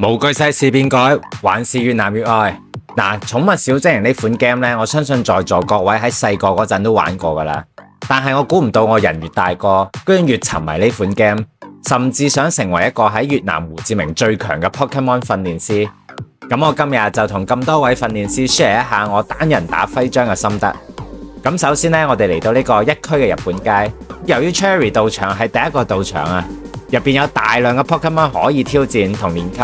無懼世事變改，還是越難越愛。嗱，寵物小精靈呢款 game 呢，我相信在座各位喺細個嗰陣都玩過噶啦。但係我估唔到我人越大個，居然越沉迷呢款 game，甚至想成為一個喺越南胡志明最強嘅 Pokemon 訓練師。咁我今日就同咁多位訓練師 share 一下我單人打徽章嘅心得。咁首先呢，我哋嚟到呢個一區嘅日本街。由於 Cherry 道場係第一個道場啊，入邊有大量嘅 Pokemon 可以挑戰同練級。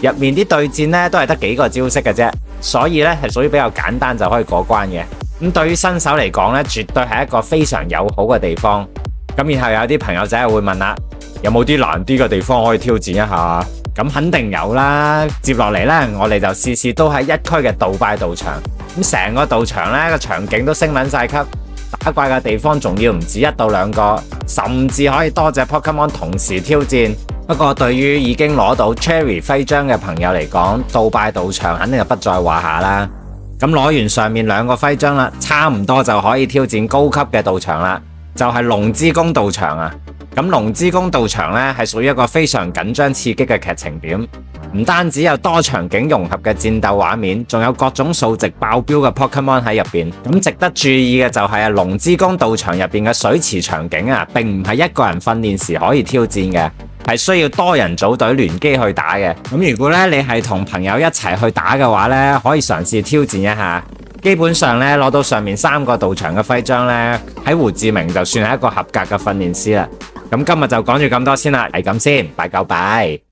入面啲對戰呢都係得幾個招式嘅啫，所以呢係屬於比較簡單就可以過關嘅。咁對於新手嚟講呢，絕對係一個非常友好嘅地方。咁然後有啲朋友仔會問啦，有冇啲難啲嘅地方可以挑戰一下？咁肯定有啦。接落嚟呢，我哋就試試都喺一區嘅杜拜道場。咁成個道場呢個場景都升撚晒級，打怪嘅地方仲要唔止1到2個，甚至可以多隻 Pokemon 同時挑戰。不過對於已經攞到 Cherry 徽章嘅朋友嚟講，杜拜道場肯定就不在話下啦。咁攞完上面2個徽章啦，差唔多就可以挑戰高級嘅道場啦，就係龍之宮道場啊。咁龍之宮道場呢係屬於一個非常緊張刺激嘅劇情點，唔單止有多場景融合嘅戰鬥畫面，仲有各種數值爆標嘅 Pokemon 喺入邊。咁值得注意嘅就係龍之宮道場入邊嘅水池場景啊，並唔係一個人訓練時可以挑戰嘅，係需要多人組隊聯機去打嘅。咁如果咧你係同朋友一齊去打嘅話咧，可以嘗試挑戰一下。基本上咧攞到上面3個道場嘅徽章咧，喺胡志明就算係一個合格嘅訓練師啦。咁今日就講住咁多先啦，係咁先，拜九拜。